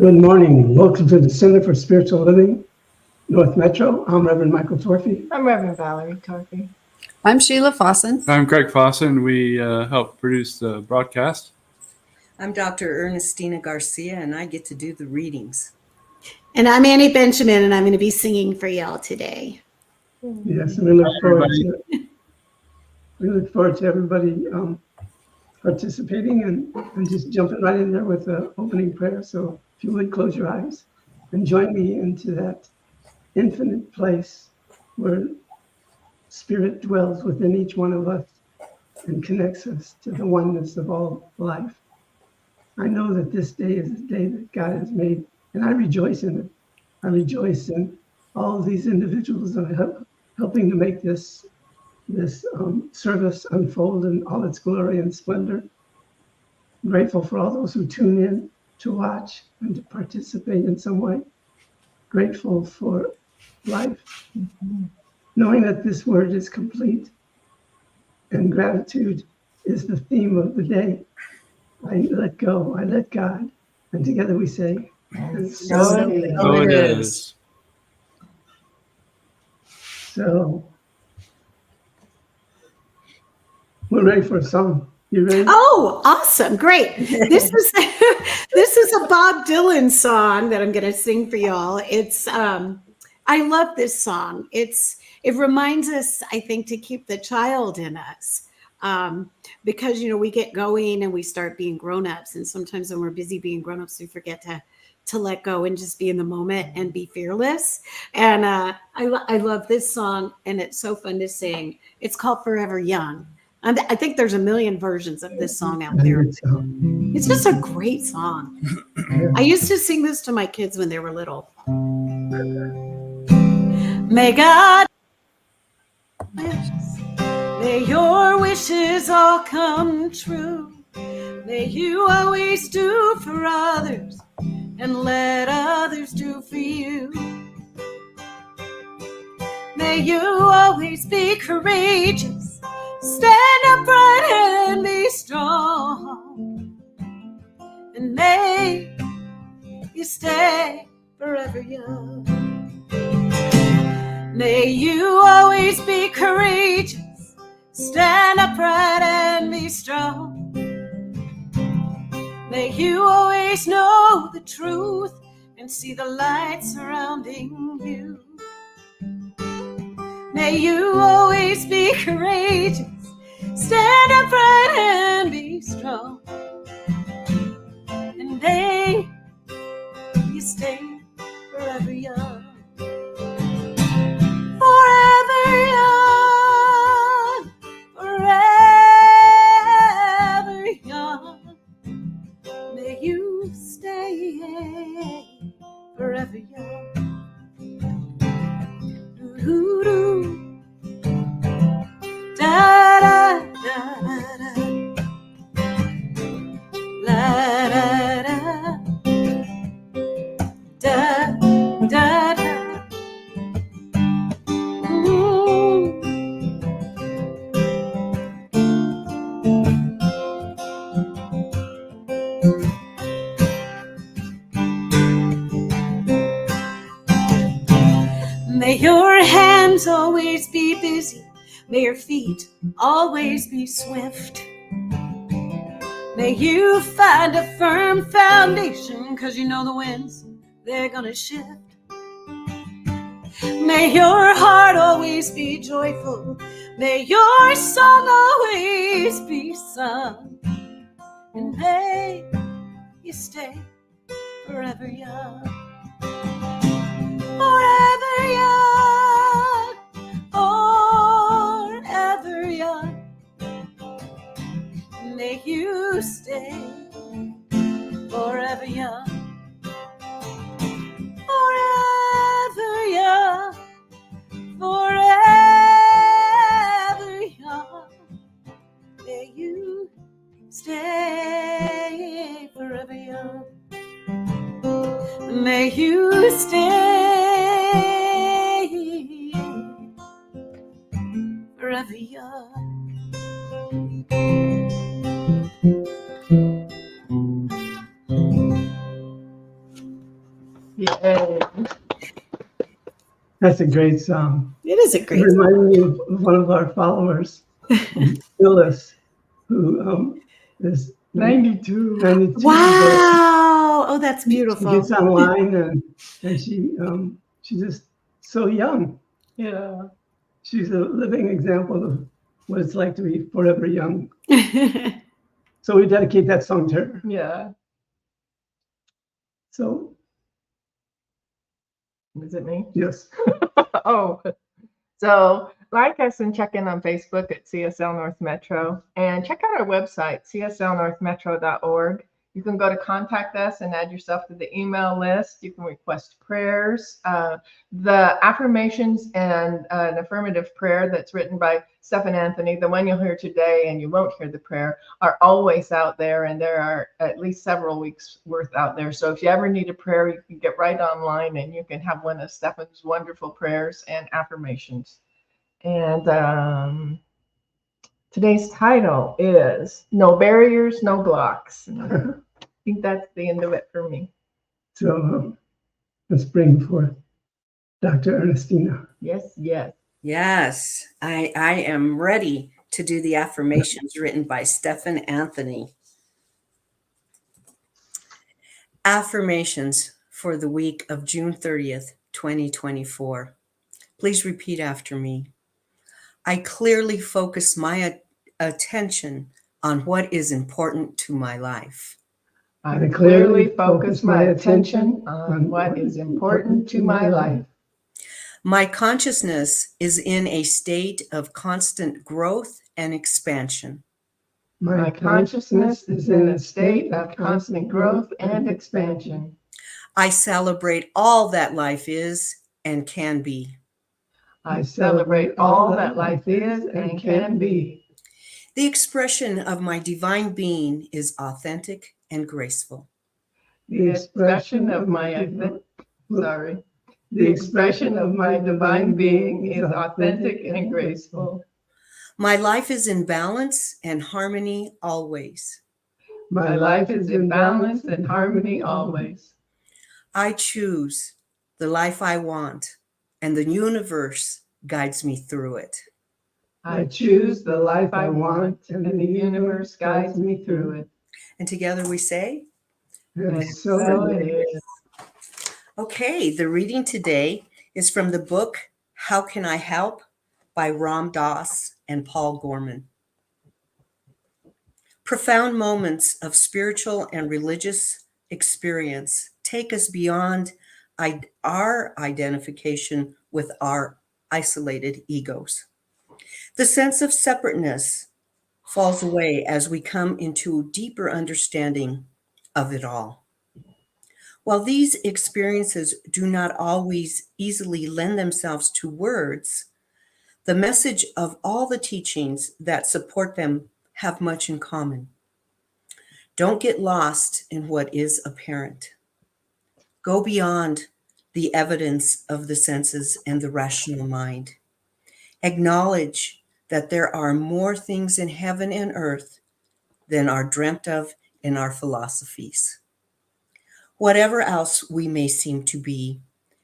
Good morning. Welcome to the Center for Spiritual Living, North Metro. I'm Reverend Michael Torphy. I'm Reverend Valerie Torphy. I'm Sheila Fossen. I'm Craig Fossen. We help produce the broadcast. I'm Dr. Ernestina Garcia, and I get to do the readings. And I'm Annie Benjamin, and I'm going to be singing for y'all today. Yes, and we look forward to everybody participating and just jumping right in there with the opening prayer. So if you would close your eyes and join me into that infinite place where Spirit dwells within each one of us and connects us to the oneness of all life. I know that this day is a day that God has made, and I rejoice in it. I rejoice in all of these individuals that are helping to make this service unfold in all its glory and splendor. Grateful for all those who tune in to watch and to participate in some way. Grateful for life, knowing that this word is complete, and gratitude is the theme of the day. I let go, I let God, and together we say, and so it is. So, we're ready for a song. You ready? Oh, awesome. Great. This is a Bob Dylan song that I'm going to sing for y'all. It's I love this song. It reminds us, I think, to keep the child in us. Because, we get going and we start being grown-ups. And sometimes when we're busy being grown-ups, we forget to let go and just be in the moment and be fearless. And I love this song, and it's so fun to sing. It's called Forever Young. And I think there's a million versions of this song out there. It's just a great song. I used to sing this to my kids when they were little. May God, may your wishes all come true. May you always do for others and let others do for you. May you always be courageous, stand upright and be strong. And may you stay forever young. May you always be courageous, stand upright and be strong. May you always know the truth and see the light surrounding you. May you always be courageous, stand upright and be strong. And may you stay forever young. Forever young, forever young. May you stay forever young. Doo-doo-doo. Da da da da. La da da. Da da da. May your hands always be busy. May your feet always be swift. May you find a firm foundation, 'cause you know the winds, they're gonna shift. May your heart always be joyful. May your song always be sung. And may you stay forever young. Forever young, forever young. May you stay forever young. Forever young, forever young. May you stay forever young. May you stay forever young. Yay. That's a great song. It is a It great. reminded me of one of our followers, Phyllis, who is 92. 92 years old. Wow. Oh, that's She beautiful. gets online and she's just so young. Yeah. She's a living example of what it's like to be forever young. So we dedicate that song to her. Yeah. So Is it me? yes, Oh, so like us and check in on Facebook at CSL North Metro and check out our website, cslnorthmetro.org. You can go to contact us and add yourself to the email list. You can request prayers. The affirmations and an affirmative prayer that's written by Stephen Anthony, the one you'll hear today and you won't hear the prayer, are always out there, and there are at least several weeks worth out there. So if you ever need a prayer, you can get right online and you can have one of Stephen's wonderful prayers and affirmations. And today's title is No Barriers, No Blocks. And I think that's the end of it for me. so let's bring forth Dr. Ernestina. Yes, yes. Yes, I am ready to do the affirmations written by Stephen Anthony. Affirmations for the week of June 30th, 2024. Please repeat after me. I clearly focus my attention on what is important to my life. I clearly focus my attention on what is important to my life. My consciousness is in a state of constant growth and expansion. My consciousness is in a state of constant growth and expansion. I celebrate all that life is and can be. I celebrate all that life is and can be. The expression of my divine being is authentic and graceful. The expression of my divine being is authentic and graceful. My life is in balance and harmony always. My life is in balance and harmony always. I choose the life I want, and the universe guides me through it. I choose the life I want, and the universe guides me through it. And together we say, And So it is. okay, the reading today is from the book How Can I Help by Ram Dass and Paul Gorman. Profound moments of spiritual and religious experience take us beyond our identification with our isolated egos. The sense of separateness falls away as we come into deeper understanding of it all. While these experiences do not always easily lend themselves to words, the message of all the teachings that support them have much in common. Don't get lost in what is apparent. Go beyond the evidence of the senses and the rational mind. Acknowledge that there are more things in heaven and earth than are dreamt of in our philosophies. Whatever else we may seem to be,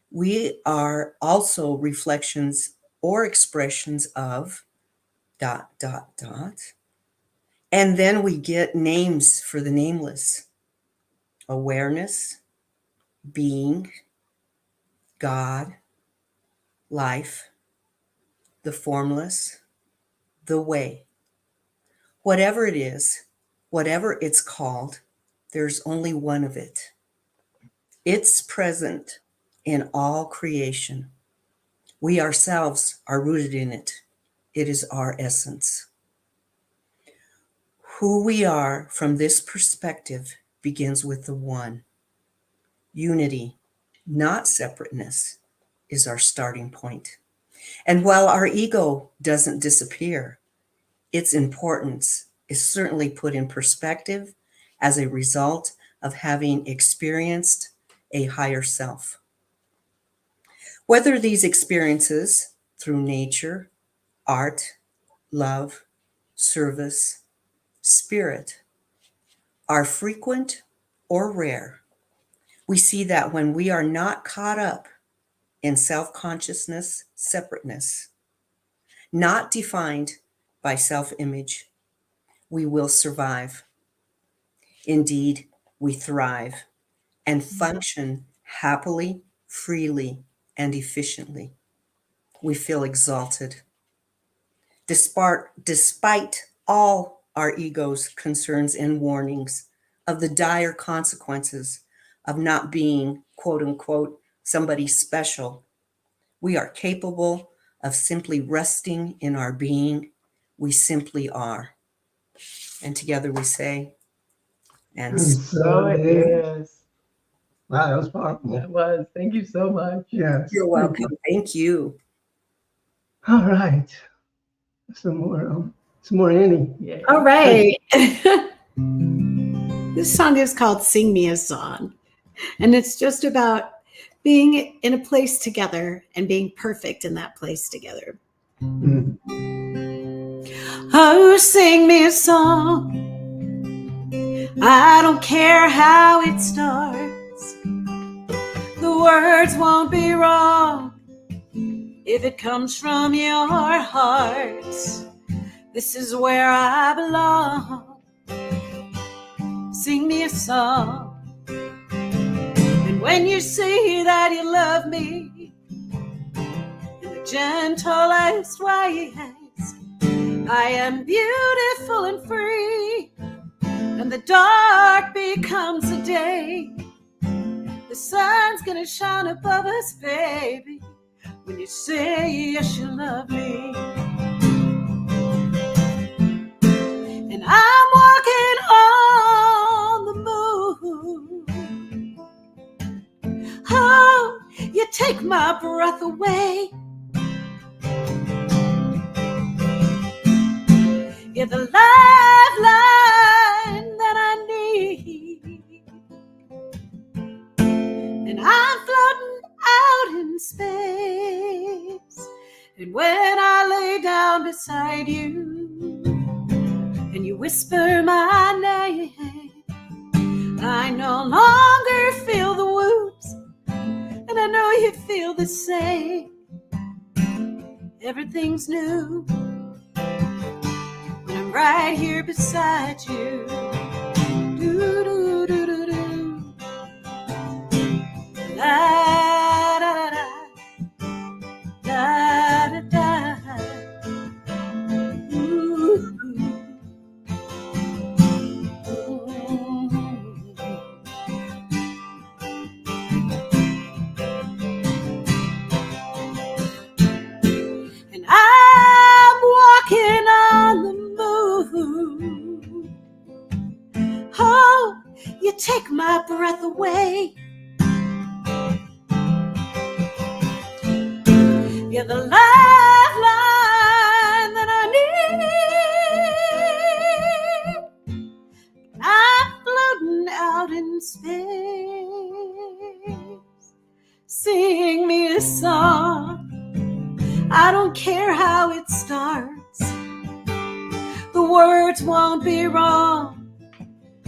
we are also reflections or expressions of ... And then we get names for the nameless: awareness, being, God, life, the formless, the way. Whatever it is, whatever it's called, there's only one of it. It's present in all creation. We ourselves are rooted in it. It is our essence. Who we are from this perspective begins with the one. Unity, not separateness, is our starting point. And while our ego doesn't disappear, its importance is certainly put in perspective as a result of having experienced a higher self. Whether these experiences through nature, art, love, service, spirit are frequent or rare, We see that when we are not caught up in self-consciousness, separateness, not defined by self-image, we will survive. Indeed, we thrive and function happily, freely, and efficiently. We feel exalted. Despite all our ego's concerns and warnings of the dire consequences of not being, quote unquote, somebody special, we are capable of simply resting in our being. We simply are. And together we say, and And so So it is. Wow, that was powerful. It was. Thank you so much. Yes. you're thank you. welcome. Thank you. All right. Some more Annie. Yeah. All right. This song is called Sing Me a Song. And it's just about being in a place together and being perfect in that place together. Mm. Oh, sing me a song. I don't care how it starts. The words won't be wrong if it comes from your heart. This is where I belong. Sing me a song. And when you say that you love me in the gentlest ways, I am beautiful and free, and the dark becomes the day. The sun's gonna shine above us, baby, when you say yes, you love me. And I'm walking on the moon. Oh, you take my breath away. You're the lifeline that I need. And I'm floating out in space. And when I lay down beside you and you whisper my name, I no longer feel the wounds, and I know you feel the same. Everything's new when I'm right here beside you. Do, do, do, do, do. La, da, da, da. Da, da, da. Ooh. And I'm walking on the moon. Oh, you take my breath away. You're the lifeline that I need. I'm floating out in space. Sing me a song. I don't care how it starts. The words won't be wrong,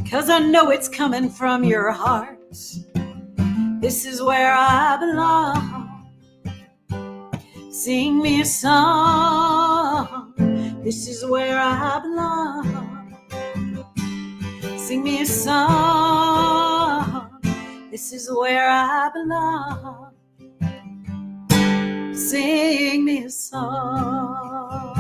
'cause I know it's coming from your heart. This is where I belong. Sing me a song. This is where I belong. Sing me a song. This is where I belong. Sing me a song.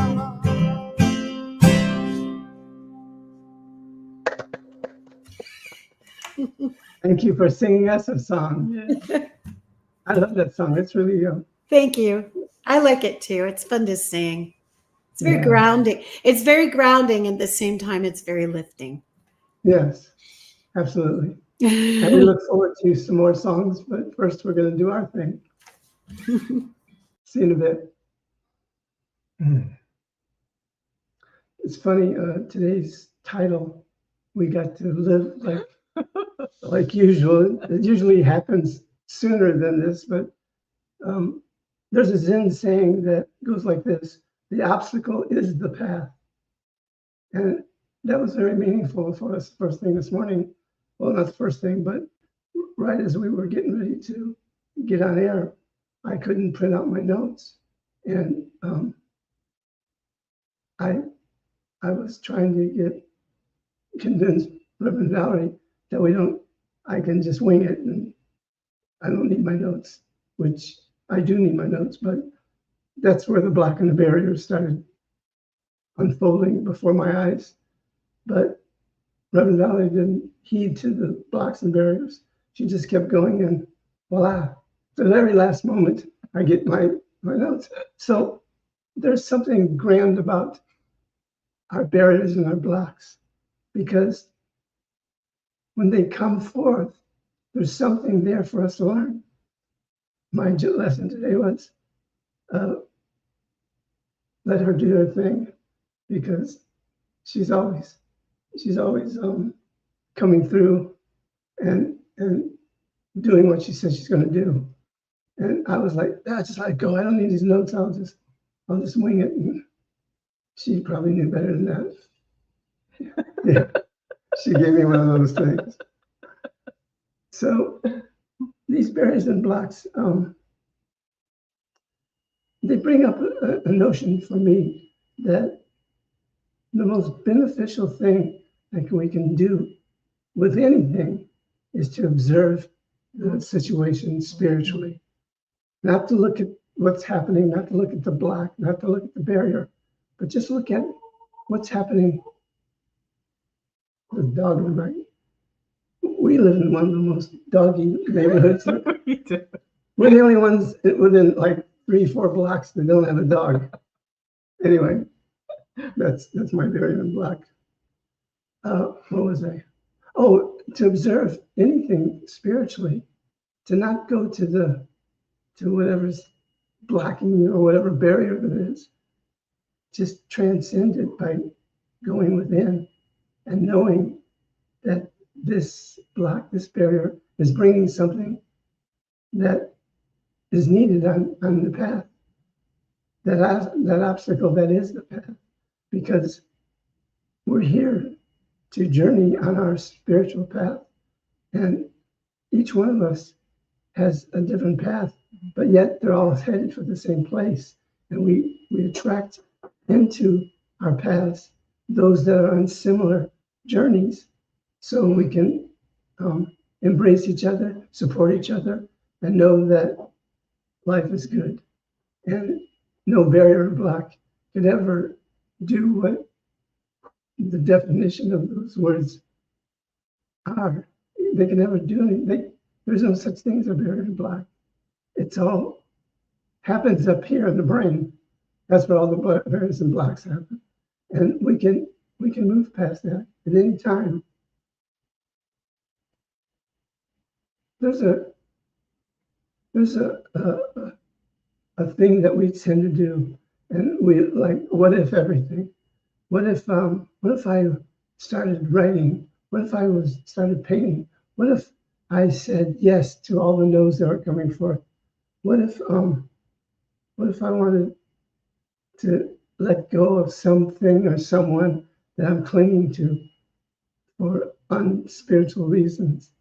Thank you for singing us a song. Yeah. I love that song. It's really Thank you. I like it too. It's fun to sing. It's very Yeah. grounding. It's very grounding, and at the same time, it's very lifting. yes, absolutely. And we look forward to some more songs, but first we're going to do our thing. See you in a bit. It's funny, today's title, we got to live like usual. It usually happens sooner than this, but there's a Zen saying that goes like this: the obstacle is the path. And that was very meaningful for us first thing this morning. Well, not the first thing, but right as we were getting ready to get on air, I couldn't print out my notes. And I was trying to convince Reverend Valerie that I can just wing it and I don't need my notes, which I do need my notes, but that's where the block and the barrier started unfolding before my eyes. But Reverend Valerie didn't heed to the blocks and barriers. She just kept going, and voila, the very last moment, I get my notes. So there's something grand about our barriers and our blocks, because when they come forth, there's something there for us to learn. My lesson today was let her do her thing, because she's always coming through and doing what she says she's going to do. And I was like, just let it go. I don't need these notes. I'll just wing it. And she probably knew better than that. Yeah, she gave me one of those things. So these barriers and blocks, they bring up a notion for me that the most beneficial thing that we can do with anything is to observe the situation spiritually, not to look at what's happening, not to look at the block, not to look at the barrier, but just look at what's happening. The dog in my, we live in one of the most doggy neighborhoods. We're the only ones within like 3-4 blocks that don't have a dog. Anyway, that's my barrier and block. What was I? Oh, to observe anything spiritually, to not go to whatever's blocking you or whatever barrier there is. Just transcend it by going within and knowing that this block, this barrier, is bringing something that is needed on the path. That obstacle that is the path, because we're here to journey on our spiritual path, and each one of us has a different path, but yet they're all headed for the same place, and we attract into our paths those that are on similar journeys, so we can embrace each other, support each other, and know that life is good, and no barrier or block could ever do what the definition of those words are. They can never do anything. There's no such thing as a barrier and block. It's all happens up here in the brain. That's where all the barriers and blocks happen. And we can move past that at any time. There's a thing that we tend to do, and we like, what if everything? What if I started writing? What if I started painting? What if I said yes to all the no's that are coming forth? What if I wanted to let go of something or someone that I'm clinging to for unspiritual reasons?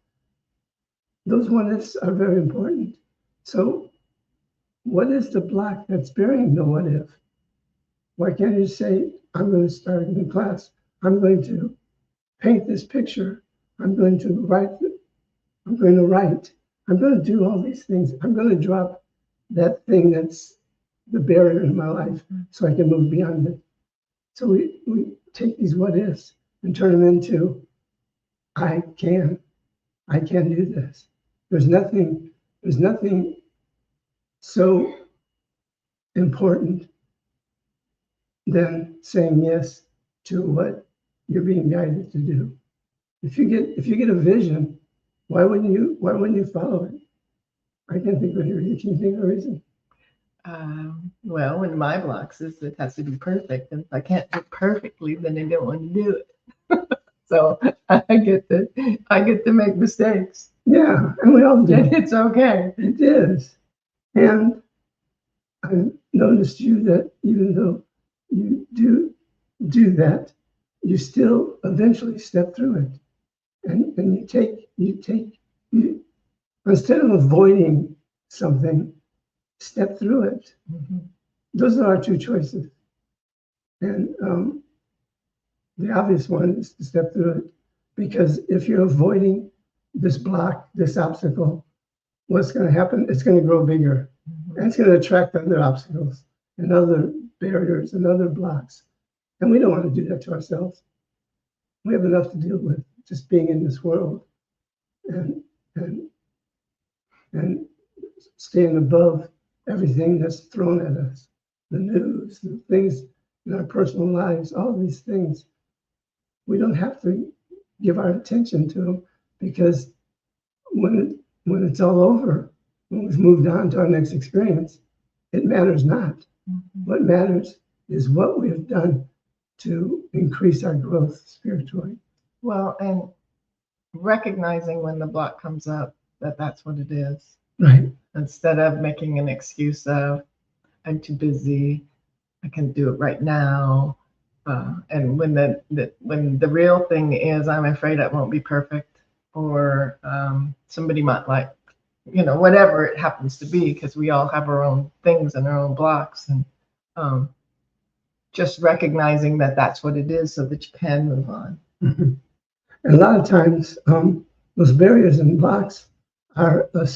Those what ifs are very important. So what is the block that's bearing the what if? Why can't you say, I'm going to start a new class. I'm going to paint this picture. I'm going to write. I'm going to do all these things. I'm going to drop that thing that's the barrier in my life so I can move beyond it. So we take these what ifs and turn them into, I can do this. There's nothing so important than saying yes to what you're being guided to do. If you get a vision, why wouldn't you follow it? I can't think of any reason. Can you think of a reason? Well, in my blocks is it has to be perfect. And if I can't do it perfectly, then I don't want to do it. So I get to make mistakes. Yeah, and we all do. And it's okay. It is. And I noticed you that even though you do that, you still eventually step through it. And you instead of avoiding something, step through it. Those are our two choices. And the obvious one is to step through it. Because if you're avoiding this block, this obstacle, what's going to happen? It's going to grow bigger. And it's going to attract other obstacles and other barriers and other blocks. And we don't want to do that to ourselves. We have enough to deal with just being in this world and staying above everything that's thrown at us. The news, the things in our personal lives, all of these things. We don't have to give our attention to them, because when it's all over, when we've moved on to our next experience, it matters not. What matters is what we have done to increase our growth spiritually. Well, and recognizing when the block comes up that that's what it is, Right. instead of making an excuse of, I'm too busy, I can do it right now. And when the real thing is, I'm afraid it won't be perfect, or somebody might like, whatever it happens to be, because we all have our own things and our own blocks, and just recognizing that that's what it is, so that you can move on. And a lot of times, those barriers and blocks are a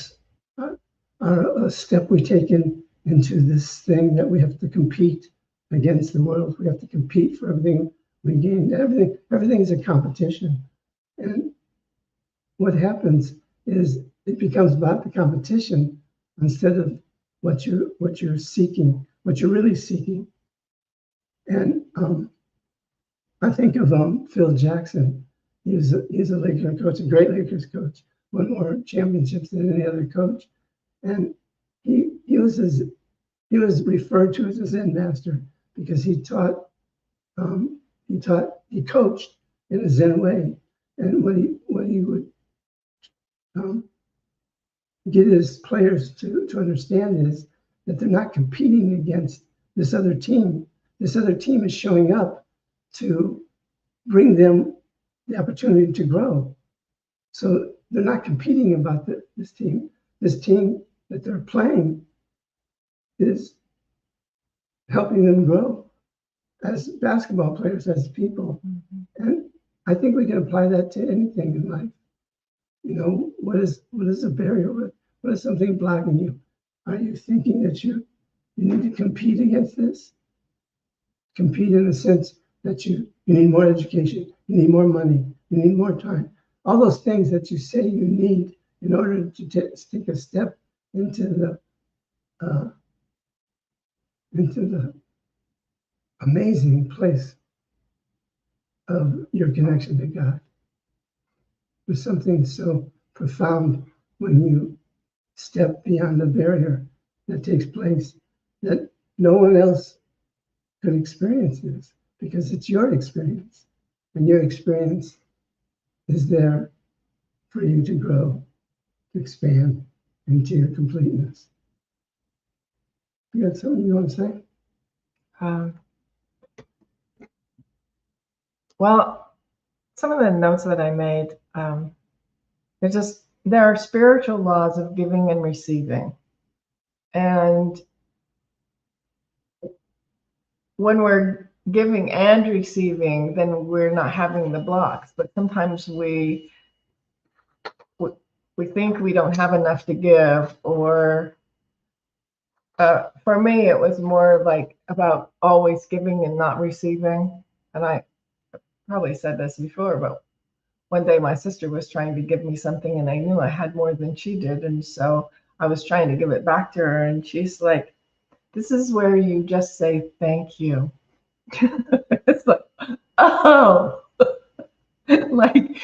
step we take into this thing that we have to compete against the world. We have to compete for everything we gain. Everything is a competition. And what happens is it becomes about the competition instead of what you're seeking, what you're really seeking. And I think of Phil Jackson. He's a Lakers coach, a great Lakers coach, won more championships than any other coach. And he was referred to as a Zen master because he coached in a Zen way. And what he would get his players to understand is that they're not competing against this other team. This other team is showing up to bring them the opportunity to grow. So they're not competing about this team. This team that they're playing is helping them grow as basketball players, as people. And I think we can apply that to anything in life. What is a barrier? What is something blocking you? Are you thinking that you need to compete against this? Compete in the sense that you need more education, you need more money, you need more time. All those things that you say you need in order to take a step into the amazing place of your connection to God. There's something so profound when you step beyond the barrier that takes place that no one else could experience this, because it's your experience, and your experience is there for you to grow, to expand into your completeness. You got something you want to say? Well, some of the notes that I made, there are spiritual laws of giving and receiving. And when we're giving and receiving, then we're not having the blocks. But sometimes we think we don't have enough to give, or for me, it was more like about always giving and not receiving. And I probably said this before, but one day my sister was trying to give me something, and I knew I had more than she did. And so I was trying to give it back to her, and she's like, this is where you just say thank you. It's like, oh, like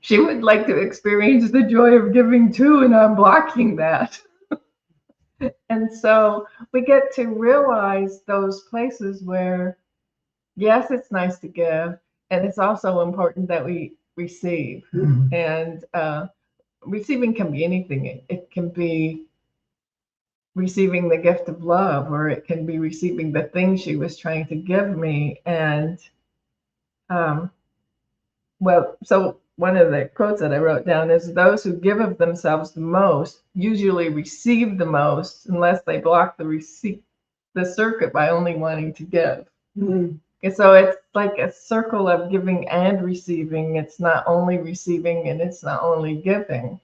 she would like to experience the joy of giving too, and I'm blocking that. And so we get to realize those places where, yes, it's nice to give, and it's also important that we receive. Mhm. And receiving can be anything. It can be receiving the gift of love, or it can be receiving the thing she was trying to give me. And so one of the quotes that I wrote down is, those who give of themselves the most usually receive the most, unless they block the circuit by only wanting to give. Mm. And so it's like a circle of giving and receiving. It's not only receiving and it's not only giving.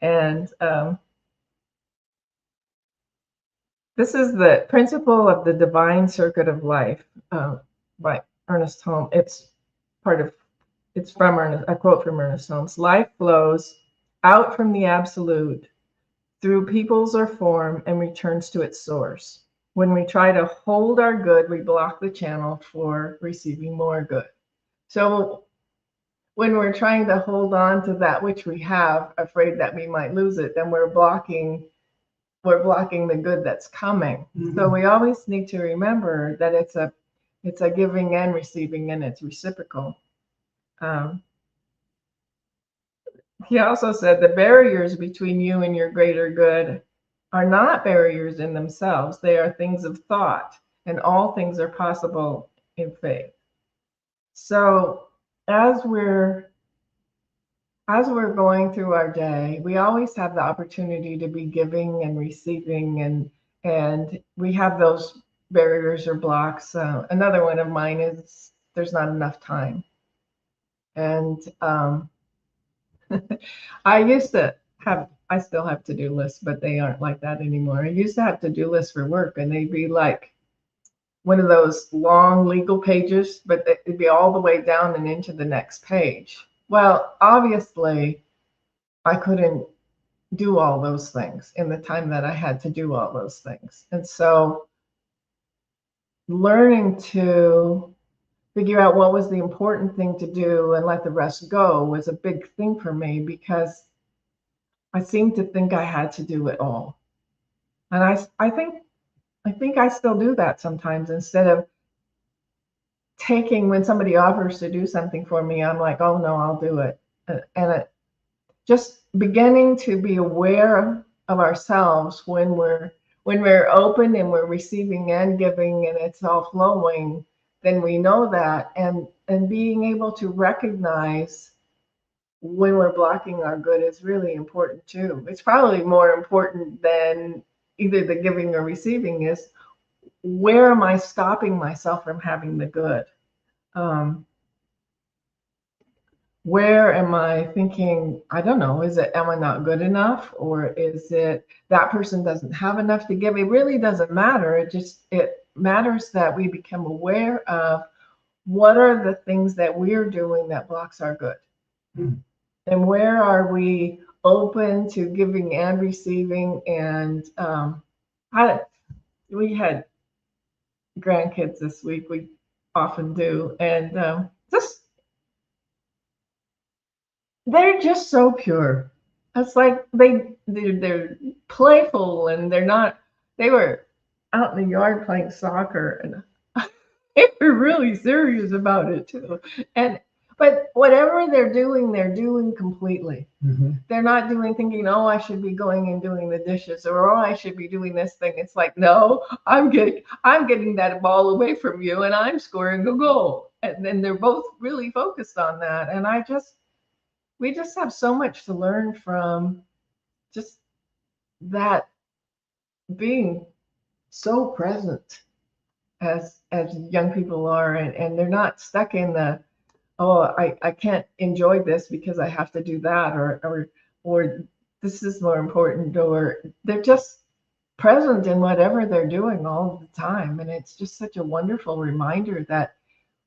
And this is the principle of the divine circuit of life, by Ernest Holmes. It's from a quote from Ernest Holmes. Life flows out from the absolute through peoples or form and returns to its source. When we try to hold our good, we block the channel for receiving more good. So when we're trying to hold on to that which we have, afraid that we might lose it, then we're blocking the good that's coming. Mhm. So we always need to remember that it's a giving and receiving, and it's reciprocal. He also said the barriers between you and your greater good are not barriers in themselves. They are things of thought, and all things are possible in faith. So as we're going through our day, we always have the opportunity to be giving and receiving, and we have those barriers or blocks. Another one of mine is there's not enough time. And I still have to-do lists, but they aren't like that anymore. I used to have to-do lists for work, and they'd be like one of those long legal pages, but it'd be all the way down and into the next page. Well, obviously, I couldn't do all those things in the time that I had to do all those things. And so learning to figure out what was the important thing to do and let the rest go was a big thing for me, because I seemed to think I had to do it all. And I think I still do that sometimes. Instead of taking, when somebody offers to do something for me, I'm like, oh no, I'll do it. And just beginning to be aware of ourselves when we're open and we're receiving and giving and it's all flowing, then we know that, and being able to recognize when we're blocking our good is really important too. It's probably more important than either the giving or receiving is, where am I stopping myself from having the good? Where am I thinking, I don't know, am I not good enough? Or is it that person doesn't have enough to give? It really doesn't matter. It matters that we become aware of what are the things that we're doing that blocks our good. Mm. And where are we open to giving and receiving? And we had grandkids this week. We often do. And they're just so pure. It's like they're playful, and they were out in the yard playing soccer, and they were really serious about it too. But whatever they're doing completely. Mhm. They're not thinking, oh, I should be going and doing the dishes, or oh, I should be doing this thing. It's like, no, I'm getting that ball away from you, and I'm scoring a goal. And then they're both really focused on that. And we just have so much to learn from just that, being so or as young people are, and they're not stuck in the, oh, I can't enjoy this because I have to do that, or this is more important, or they're just present in whatever they're doing all the time. And it's just such a wonderful reminder that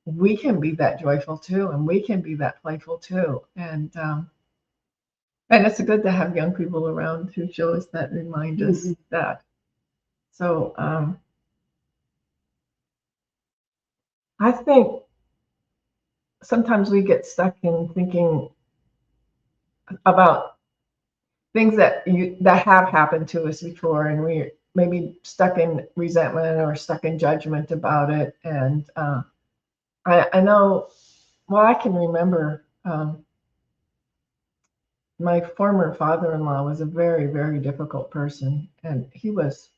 we can be that joyful too, and we can be that playful too. And it's good to have young people around who show us that, remind us that. So I think sometimes we get stuck in thinking about things that have happened to us before, and we're maybe stuck in resentment or stuck in judgment about it. And I know, well, I can remember my former father-in-law was a very, very difficult person, and he must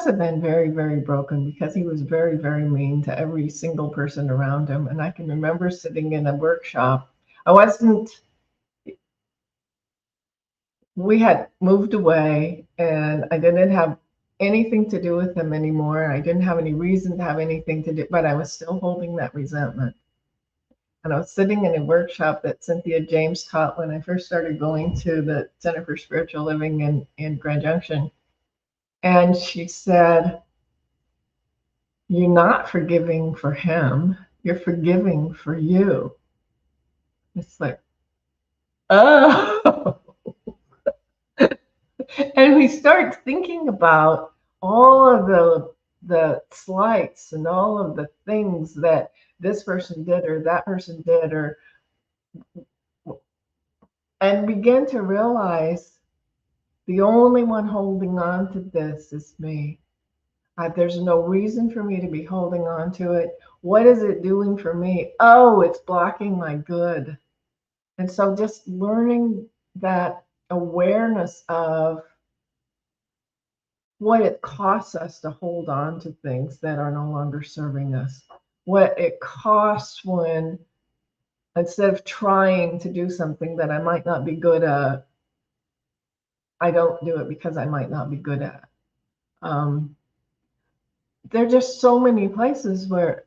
have been very, very broken, because he was very, very mean to every single person around him. And I can remember sitting in a workshop. I wasn't, we had moved away and I didn't have anything to do with him anymore. I didn't have any reason to have anything to do, but I was still holding that resentment. And I was sitting in a workshop that Cynthia James taught when I first started going to the Center for Spiritual Living in Grand Junction. And she said, "You're not forgiving for him, you're forgiving for you." It's like, oh. And we start thinking about all of the slights and all of the things that this person did or that person did, and begin to realize the only one holding on to this is me. There's no reason for me to be holding on to it. What is it doing for me? Oh, it's blocking my good. And so just learning that awareness of what it costs us to hold on to things that are no longer serving us. What it costs when, instead of trying to do something that I might not be good at, I don't do it because I might not be good at. There are just so many places where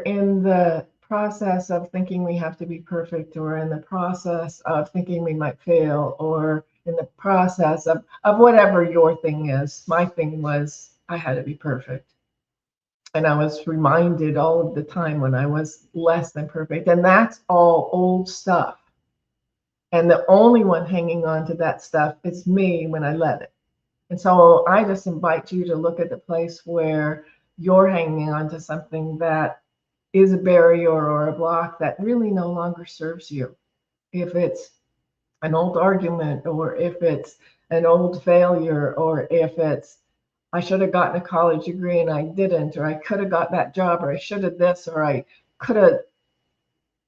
in the process of thinking we have to be perfect, or in the process of thinking we might fail, or in the process of whatever your thing is. My thing was I had to be perfect. And I was reminded all of the time when I was less than perfect. And that's all old stuff. And the only one hanging on to that stuff is me when I let it. And so I just invite you to look at the place where you're hanging on to something that is a barrier or a block that really no longer serves you. If it's an old argument, or if it's an old failure, or if it's, I should have gotten a college degree and I didn't, or I could have got that job, or I should have this, or I could have,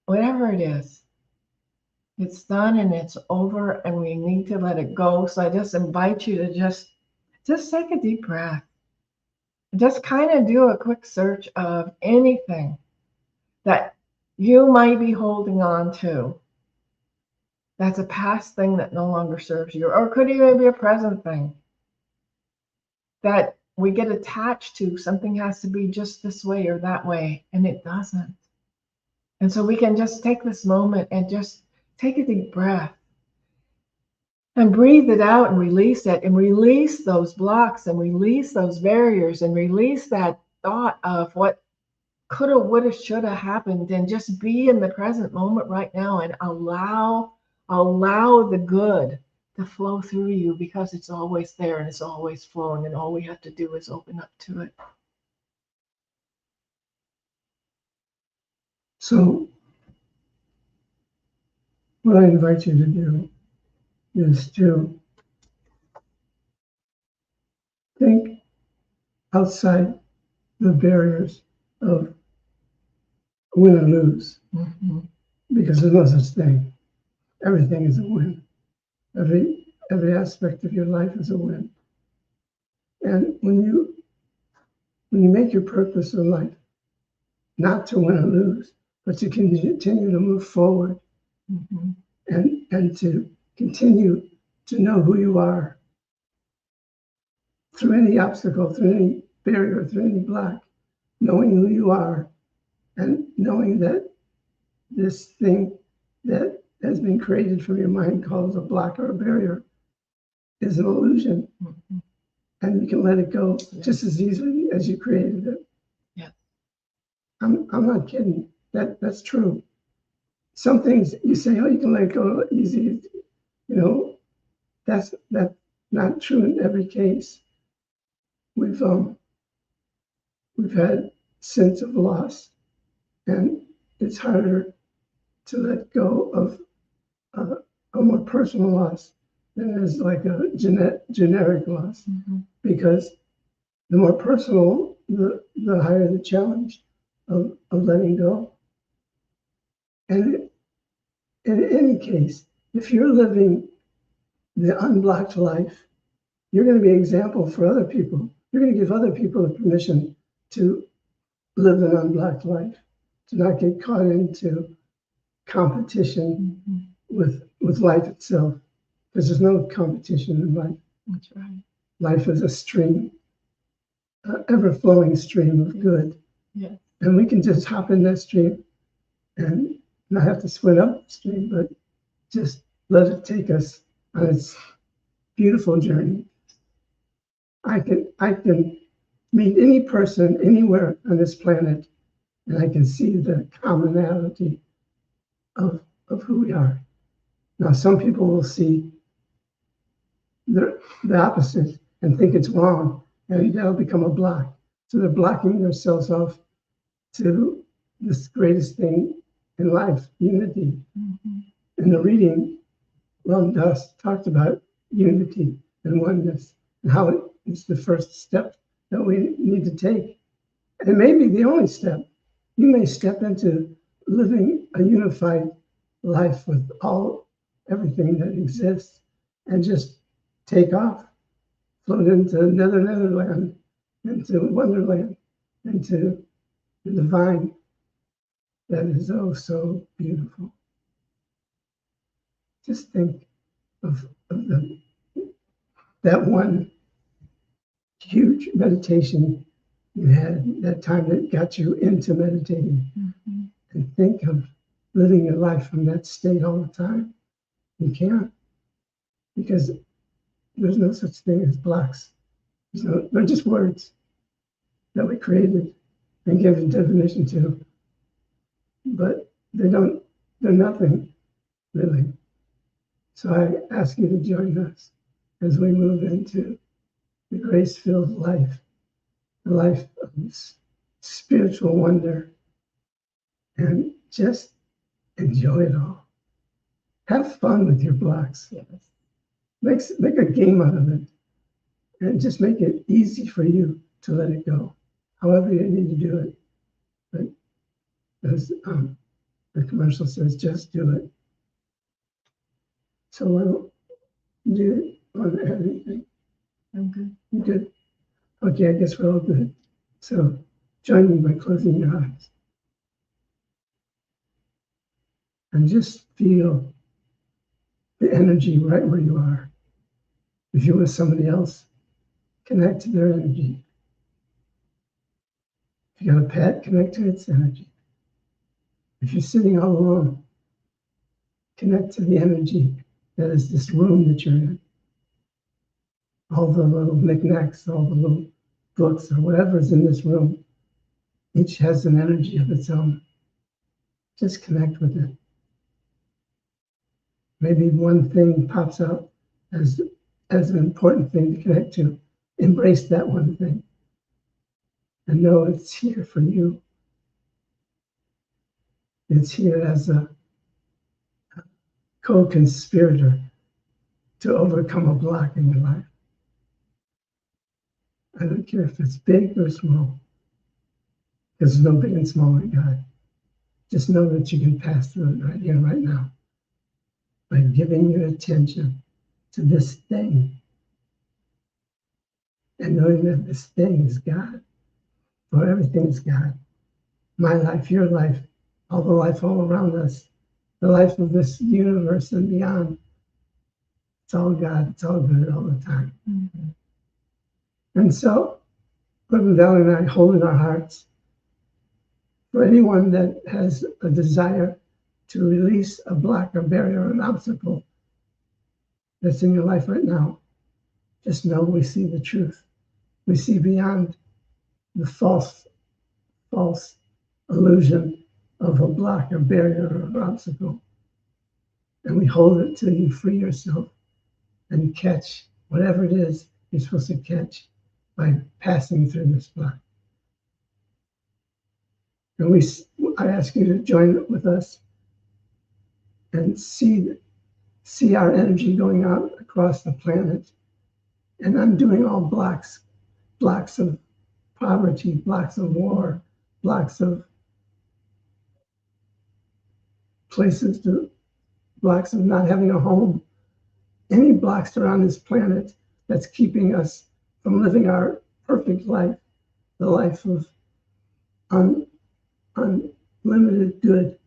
whatever it is, it's done and it's over and we need to let it go. So I just invite you to just take a deep breath. Just kind of do a quick search of anything that you might be holding on to. That's a past thing that no longer serves you, or could even be a present thing that we get attached to. Something has to be just this way or that way, and it doesn't. And so we can just take this moment and just take a deep breath and breathe it out and release it, and release those blocks and release those barriers and release that thought of what coulda, woulda, shoulda happened, and just be in the present moment right now and allow the good to flow through you, because it's always there and it's always flowing, and all we have to do is open up to it. So what I invite you to do is to think outside the barriers of win or lose, because there's no such thing. Everything is a win. Every aspect of your life is a win. And when you make your purpose in life not to win or lose, but to continue to move forward, and to continue to know who you are through any obstacle, through any barrier, through any block, knowing who you are, and knowing that this thing that has been created from your mind called a block or a barrier is an illusion. And you can let it go just as easily as you created it. Yeah. I'm not kidding. That's true. Some things you say, oh, you can let it go easy. You know, that's not true in every case. We've had sense of loss, and it's harder to let go of a more personal loss than it is like a generic loss, because the more personal, the higher the challenge of letting go. And in any case, if you're living the unblocked life, you're going to be an example for other people. You're going to give other people the permission to live an unblocked life, to not get caught into competition Mhm. with life itself, because there's no competition in life. That's right. Life is a stream, an ever-flowing stream of good. Yeah. And we can just hop in that stream and not have to swim up the stream, but just let it take us on its beautiful journey. I can meet any person anywhere on this planet, and I can see the commonality of who we are. Now, some people will see the opposite and think it's wrong, and that'll become a block. So they're blocking themselves off to this greatest thing in life, unity. Mhm. In the reading, Ram Dass talked about unity and oneness and how it's the first step that we need to take. And it may be the only step. You may step into living a unified life with everything that exists and just take off, float into Netherland, into Wonderland, into the divine that is oh so beautiful. Just think of that one huge meditation you had, that time that got you into meditating, Mhm. and think of living your life from that state all the time. You can't, because there's no such thing as blocks. They're just words that we created and gave a definition to, but they're nothing really. So I ask you to join us as we move into the grace-filled life, the life of spiritual wonder, and just enjoy it all. Have fun with your blocks. Yes. Make a game out of it, and just make it easy for you to let it go, however you need to do it. But as the commercial says, just do it. So do you want to add anything? I'm good. You good? Okay, I guess we're all good. So join me by closing your eyes. And just feel the energy right where you are. If you're with somebody else, connect to their energy. If you got a pet, connect to its energy. If you're sitting all alone, connect to the energy that is this room that you're in. All the little knickknacks, all the little books, or whatever's in this room, each has an energy of its own. Just connect with it. Maybe one thing pops out as an important thing to connect to. Embrace that one thing and know it's here for you. It's here as a co-conspirator to overcome a block in your life. I don't care if it's big or small, because there's no big and small in God. Just know that you can pass through it right here, right now, by giving your attention to this thing and knowing that this thing is God, for everything is God. My life, your life, all the life all around us, the life of this universe and beyond. It's all God, it's all good all the time. Mhm. And so, Reverend Valerie and I hold in our hearts for anyone that has a desire to release a block, a barrier, an obstacle that's in your life right now. Just know we see the truth. We see beyond the false illusion of a block, a barrier, or an obstacle. And we hold it till you free yourself and catch whatever it is you're supposed to catch by passing through this block. And I ask you to join with us and see our energy going out across the planet and undoing all blocks of poverty, blocks of war, blocks of blocks of not having a home. Any blocks that are on this planet that's keeping us from living our perfect life, the life of limited good,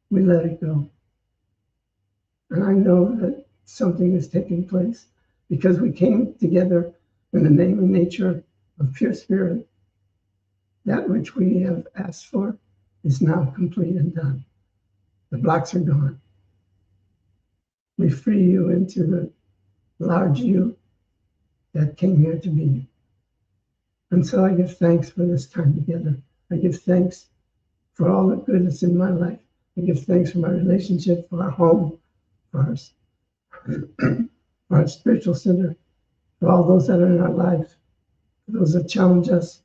we let it go. And I know that something is taking place because we came together in the name and nature of pure spirit. That which we have asked for is now complete and done. The blocks are gone. We free you into the large you that came here to be. And so I give thanks for this time together. I give thanks for all the good that's in my life. I give thanks for my relationship, for our home, for our spiritual center, for all those that are in our lives, for those that challenge us,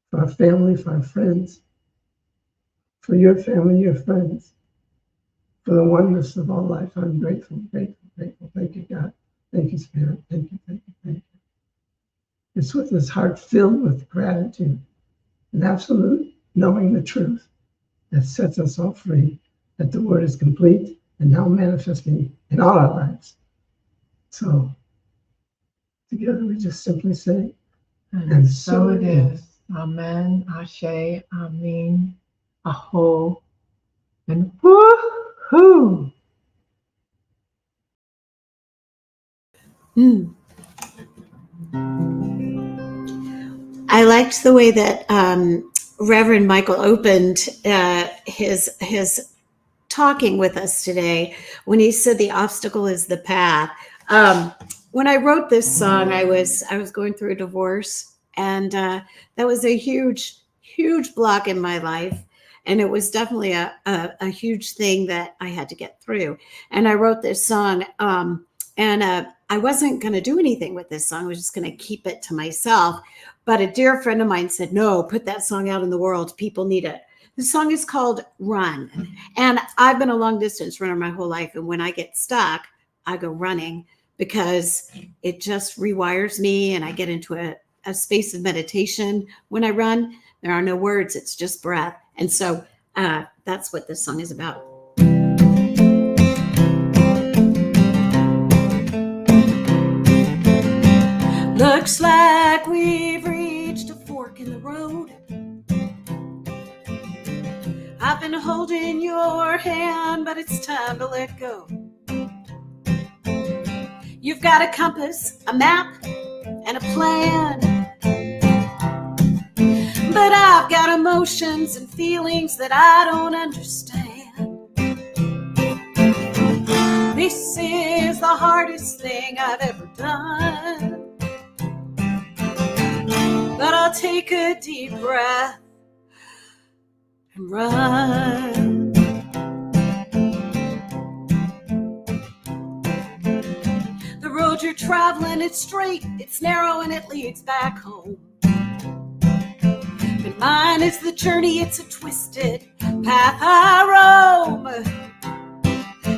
for our family, for our friends, for your family, your friends, for the oneness of all life. I'm grateful, grateful, grateful. Thank you, God. Thank you, Spirit. Thank you, thank you, thank you. It's with this heart filled with gratitude and absolute knowing the truth that sets us all free, that the word is complete and now manifesting in all our lives. So together we just simply say, And so it is. Amen, Ashe, Amen, Aho, and woo-hoo. I liked the way that Reverend Michael opened his talking with us today when he said the obstacle is the path. When I wrote this song, I was going through a divorce, and that was a huge block in my life. And it was definitely a huge thing that I had to get through. And I wrote this song, and I wasn't going to do anything with this song. I was just going to keep it to myself. But a dear friend of mine said, no, put that song out in the world. People need it. The song is called Run. And I've been a long distance runner my whole life. And when I get stuck, I go running because it just rewires me. And I get into a space of meditation. When I run, there are no words. It's just breath. And so that's what this song is about. Looks like we've reached a fork in the road. I've been holding your hand, but it's time to let go. You've got a compass, a map, and a plan. But I've got emotions and feelings that I don't understand. This is the hardest thing I've ever done. But I'll take a deep breath and run. The road you're traveling, it's straight, it's narrow, and it leads back home. But mine is the journey, it's a twisted path I roam.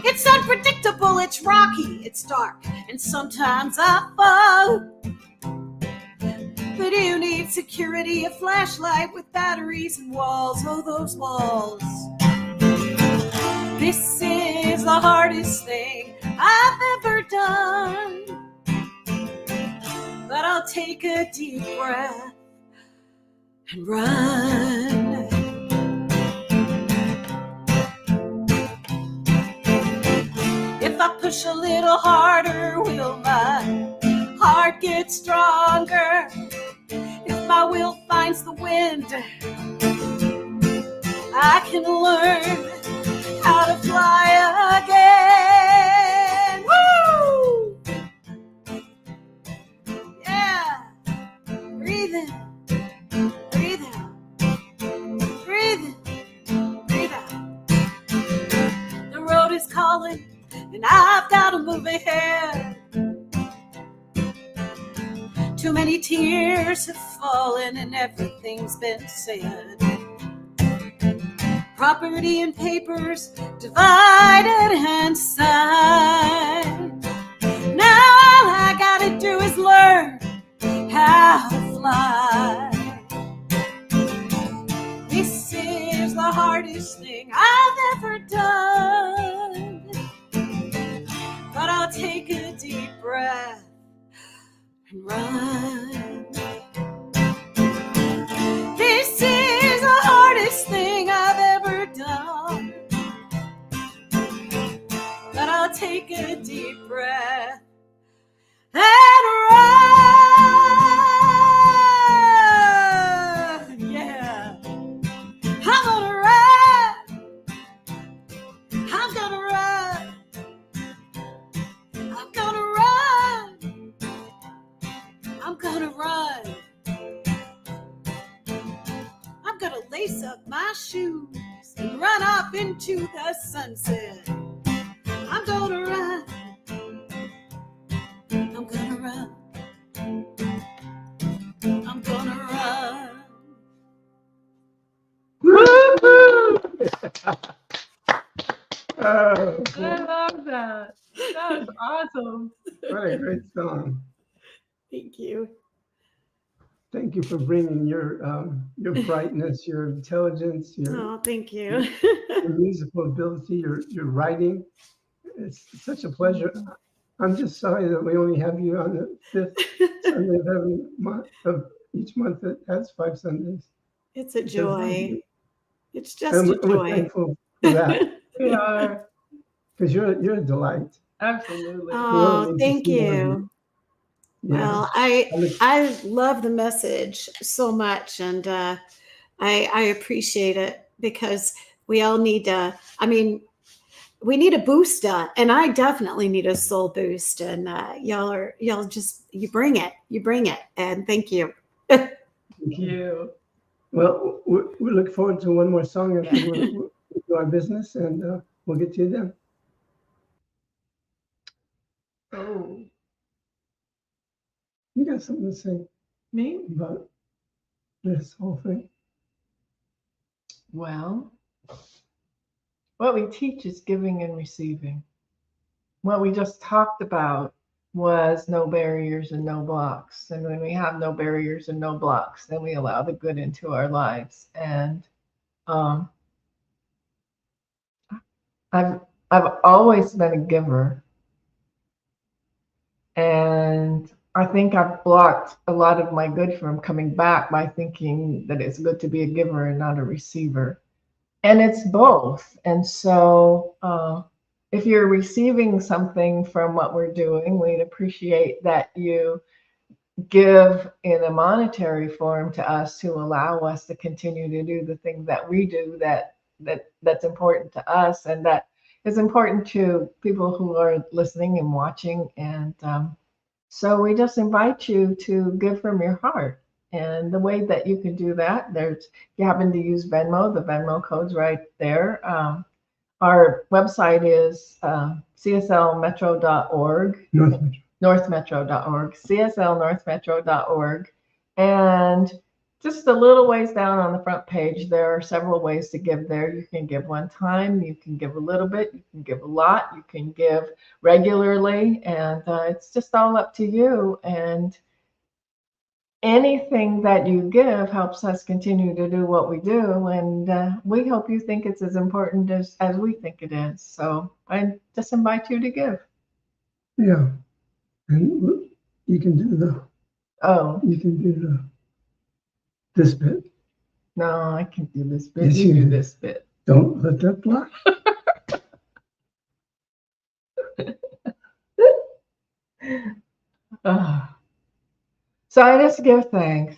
It's unpredictable, it's rocky, it's dark, and sometimes I fall. But you need security, a flashlight with batteries and walls. Oh, those walls. This is the hardest thing I've ever done. But I'll take a deep breath and run. If I push a little harder, will my heart get stronger? If my will finds the wind, I can learn how to fly again. Woo! Yeah. Breathe in, breathe out, breathe in, breathe out. The road is calling, and I've got to move ahead. Too many tears have fallen and everything's been said. Property and papers divided and signed. Now all I gotta do is learn how to fly. This is the hardest thing I've ever done. But I'll take a deep breath and run. This is the hardest thing I've ever gonna run. I'm gonna lace up my shoes and run off into the sunset. I'm gonna run. I'm gonna run. I'm gonna run. Oh, I love that. That was awesome. what a great song. Thank you. Thank you for bringing your brightness, your intelligence, your Oh, thank you. musical ability, your writing. It's such a pleasure. I'm just sorry that we only have you on the 5th Sunday of every month of each month that has 5 Sundays. It's a joy. It's just And a we're joy. thankful for that We are. because you're a delight. Absolutely. Oh, Really, thank just love you. Yeah. Well, look- I love the message so much, and I appreciate it because we all need we need a booster, and I definitely need a soul boost, and y'all just you bring it, and thank you. Thank you. Well, we look forward to one more song after we do our business, and we'll get to you then. Oh, You got something to say me? about this whole thing? Well, what we teach is giving and receiving. What we just talked about was no barriers and no blocks. And when we have no barriers and no blocks, then we allow the good into our lives. And I've always been a giver. And I think I've blocked a lot of my good from coming back by thinking that it's good to be a giver and not a receiver. And it's both. And so if you're receiving something from what we're doing, we'd appreciate that you give in a monetary form to us to allow us to continue to do the things that we do that's important to us and that is important to people who are listening and watching. And so we just invite you to give from your heart. And the way that you can do that, if you happen to use Venmo, the Venmo code's right there. Our website is cslmetro.org, northmetro.org, cslnorthmetro.org. And just a little ways down on the front page, there are several ways to give there. You can give one time, you can give a little bit, you can give a lot, you can give regularly, and it's just all up to you. And anything that you give helps us continue to do what we do. And we hope you think it's as important as we think it is. So I just invite you to give. Yeah. And you can do Oh, this bit. no, I can do this bit. Yes, You you do can. this bit. Don't let that block. So I just give thanks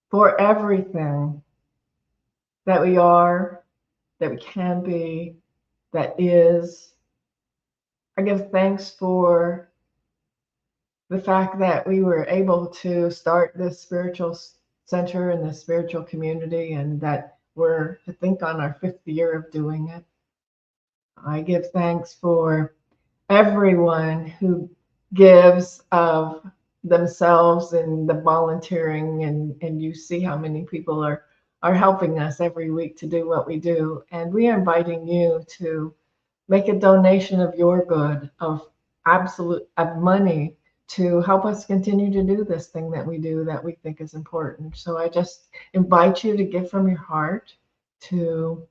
for everything that we are, that we can be, that is. I give thanks for the fact that we were able to start this spiritual center and this spiritual community, and that we're, I think, on our 5th year of doing it. I give thanks for everyone who gives of themselves and the volunteering, and you see how many people are helping us every week to do what we do. And we are inviting you to make a donation of your good, of money, to help us continue to do this thing that we do that we think is important. So I just invite you to give from your heart, to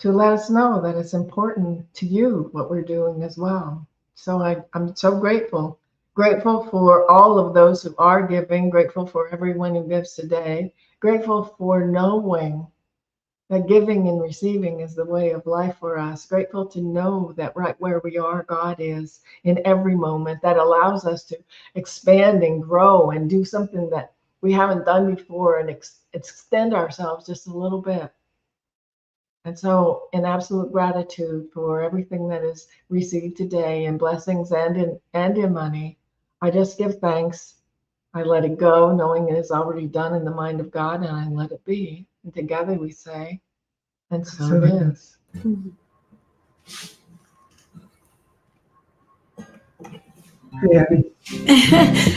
let us know that it's important to you what we're doing as well. So I'm so grateful for all of those who are giving, grateful for everyone who gives today, grateful for knowing that giving and receiving is the way of life for us, grateful to know that right where we are, God is in every moment. That allows us to expand and grow and do something that we haven't done before, and extend ourselves just a little bit. And so, in absolute gratitude for everything that is received today, in blessings and in money, I just give thanks. I let it go, knowing it is already done in the mind of God, and I let it be. And together we say, and so it is. Yeah.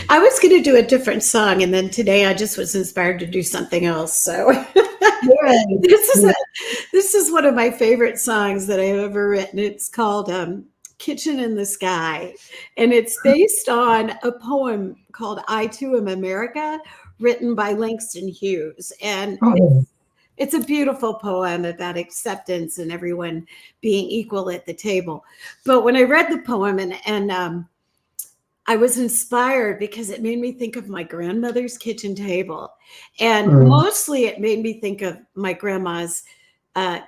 I was going to do a different song, and then today I just was inspired to do something else. So this is one of my favorite songs that I've ever written. It's called Kitchen in the Sky, and it's based on a poem called I Too Am America, written by Langston Hughes. And it's a beautiful poem about acceptance and everyone being equal at the table. But when I read the poem and I was inspired because it made me think of my grandmother's kitchen table. And mostly it made me think of my grandma's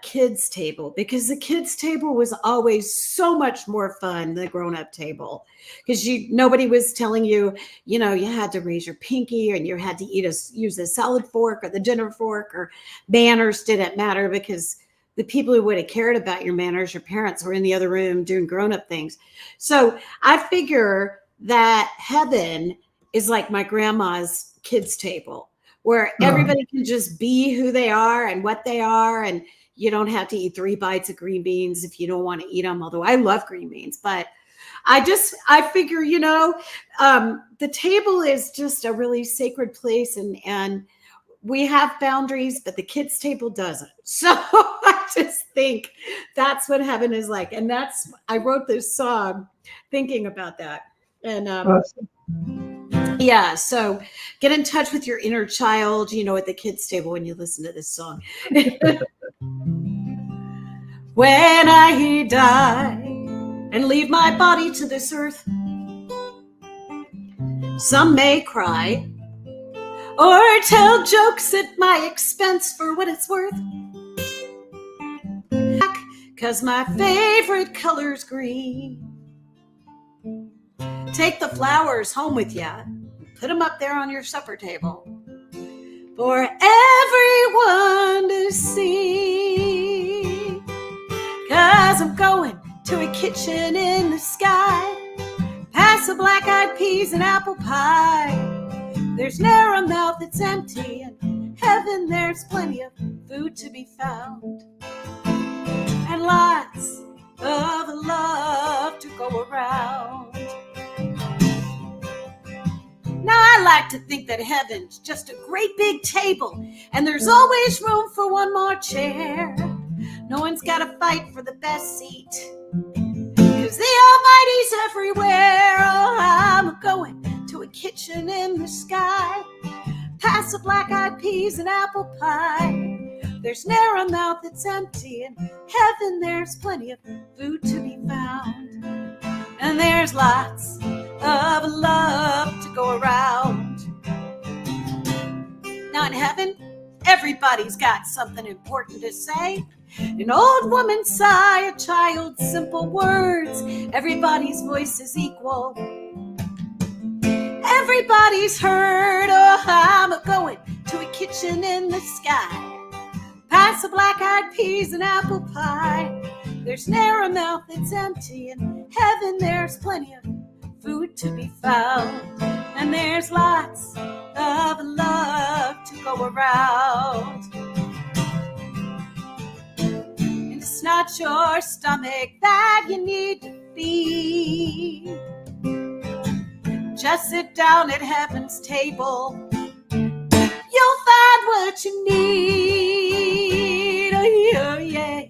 kids' table, because the kids' table was always so much more fun than the grown-up table, because nobody was telling you, you had to raise your pinky and you had to use a salad fork or the dinner fork, or manners didn't matter, because the people who would have cared about your manners, your parents, were in the other room doing grown-up things. So I figure that heaven is like my grandma's kids' table, where everybody can just be who they are and what they are, and you don't have to eat 3 bites of green beans if you don't want to eat them, although I love green beans. But I figure, the table is just a really sacred place, and we have boundaries, but the kids' table doesn't. So I just think that's what heaven is like. And I wrote this song thinking about that. And yeah, so get in touch with your inner child, at the kids' table when you listen to this song. When I die and leave my body to this earth, some may cry or tell jokes at my expense for what it's worth. 'Cause my favorite color's green. Take the flowers home with you. Put them up there on your supper table for everyone to see. 'Cause I'm going to a kitchen in the sky, past the black-eyed peas and apple pie. There's ne'er a mouth that's empty. In heaven there's plenty of food to be found, and lots of love to go around. Now I like to think that heaven's just a great big table, and there's always room for one more chair. No one's got to fight for the best seat, 'cause the Almighty's everywhere. Oh, I'm going to a kitchen in the sky, past the black-eyed peas and apple pie. There's ne'er a mouth that's empty. In heaven there's plenty of food to be found, and there's lots of love to go around. Now in heaven, everybody's got something important to say. An old woman's sigh, a child's simple words. Everybody's voice is equal. Everybody's heard. Oh, I'm going to a kitchen in the sky, past the black-eyed peas and apple pie. There's ne'er a mouth that's empty. In heaven there's plenty of food to be found, and there's lots of love to go around. And it's not your stomach that you need to feed. Just sit down at heaven's table. You'll find what you need. Oh, yeah.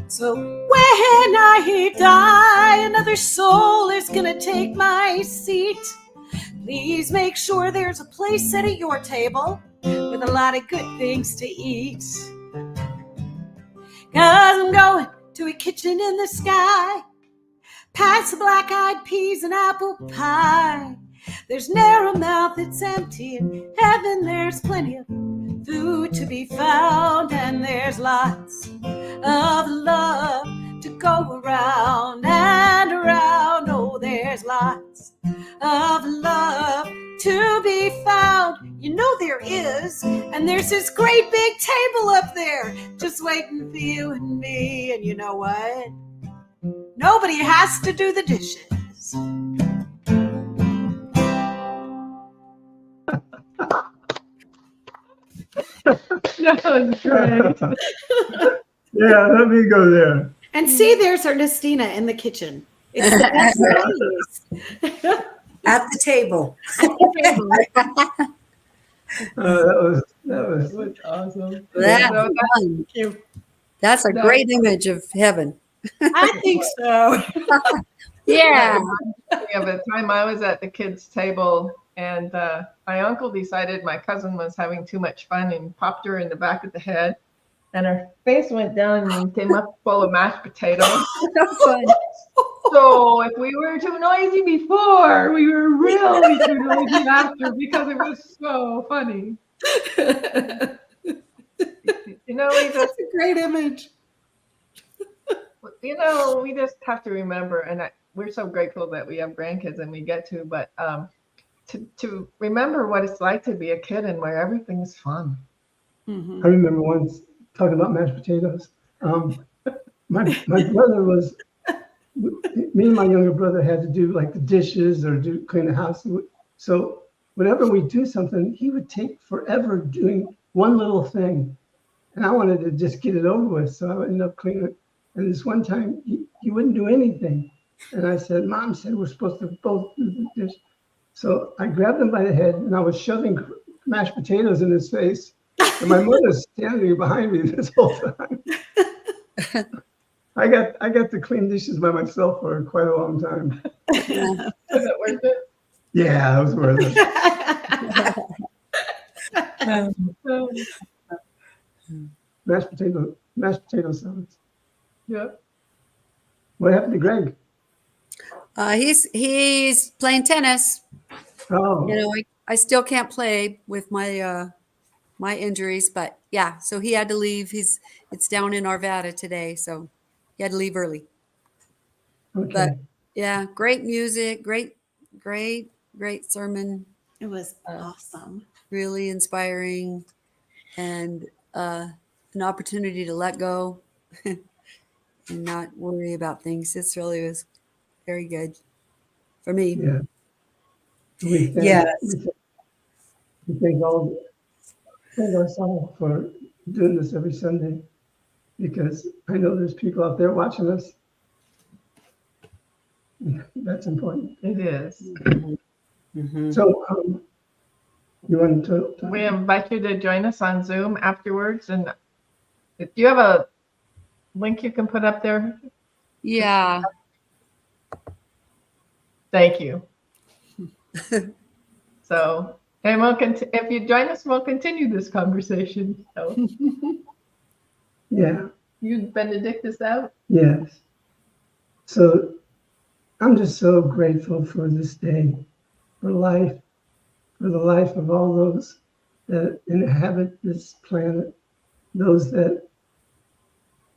So when I die, another soul is gonna take my seat. Please make sure there's a place set at your table with a lot of good things to eat. 'Cause I'm going to a kitchen in the sky, past the black-eyed peas and apple pie. There's ne'er a mouth that's empty. In heaven there's plenty of food to be found, and there's lots of love to go around and there's lots of love to be found. You know there is. And there's this great big table up there just waiting for you and me. And you know what? Nobody has to do the dishes. That was great. Yeah, let me go there. And see, there's Ernestina in the kitchen. It's the best place. At the table. That was That was awesome. That's So fun. That's a great image of heaven. I think so. Yeah. Yeah, by the time I was at the kids' table, and my uncle decided my cousin was having too much fun and popped her in the back of the head, and her face went down and came up full of mashed potatoes. Fun. So if we were too noisy before, we were really too noisy after because it was so funny. You know, we just That's a great image. we just have to remember, and we're so grateful that we have grandkids and we get to, but to remember what it's like to be a kid and where everything is fun. Mhm. I remember once talking about mashed potatoes. My brother was, me and my younger brother had to do like the dishes or clean the house. So whenever we do something, he would take forever doing one little thing. And I wanted to just get it over with. So I would end up cleaning it. And this one time he wouldn't do anything. And I said, Mom said we're supposed to both do the dish. So I grabbed him by the head and I was shoving mashed potatoes in his face. And my mother's standing behind me this whole time. I got to clean dishes by myself for quite a long time. Is it worth it? Yeah, it was worth it. Mashed potato salads. Yep. What happened to Greg? He's playing tennis. Oh, You know, I still can't play with my my injuries, but yeah. So he had to leave. It's down in Arvada today, so he had to leave early. okay. But yeah, great music, great sermon, It was awesome. really inspiring, and an opportunity to let go and not worry about things. This really was very good for me. Yeah. We thank, Yes. we thank us all for doing this every Sunday, because I know there's people out there watching us. That's important. It is. Mhm. So, you want to talk? We invite you to join us on Zoom afterwards. And if you have a link you can put up there, Yeah. thank you. So, and if you join us, we'll continue this conversation. So, Yeah. you benedict us out. Yes. So I'm just so grateful for this day, for life, for the life of all those that inhabit this planet, those that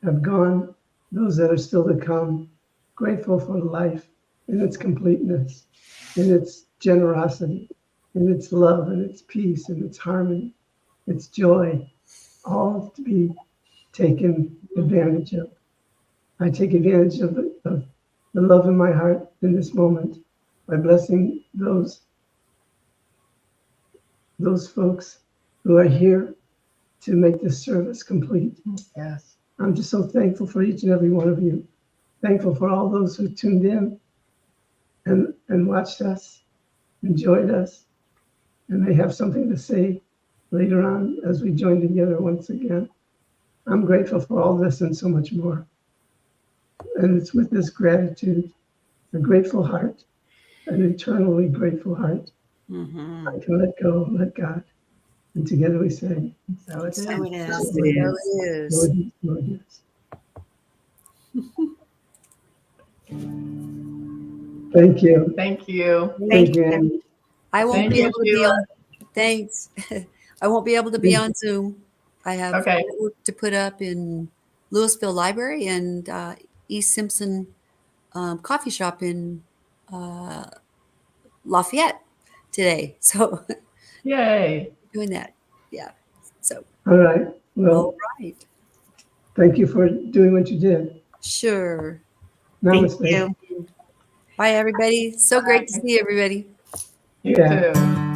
have gone, those that are still to come. Grateful for life in its completeness, in its generosity, in its love, and its peace, and its harmony, its joy, all to be taken advantage of. I take advantage of the love in my heart in this moment by blessing those folks who are here to make this service complete. Yes. I'm just so thankful for each and every one of you. Thankful for all those who tuned in and watched us, enjoyed us, and may have something to say later on as we join together once again. I'm grateful for all this and so much more. And it's with this gratitude, a grateful heart, an eternally grateful heart, Mhm. I can let go, let God. And together we say, So it is. So it is. So There it is. Lord, Lord, yes. Thank you. Thank you. Thank you, Annie. I won't Thank be you, able to be Sheila. on. Thanks. I won't be able to be on Zoom. I have Okay. work to put up in Louisville Library and East Simpson Coffee Shop in Lafayette today. So Yay. doing that. Yeah. So, All right. Well, all right. thank you for doing what you did. Sure. Thank Namaste. you. Bye, everybody. So great to see everybody. You Yeah. too.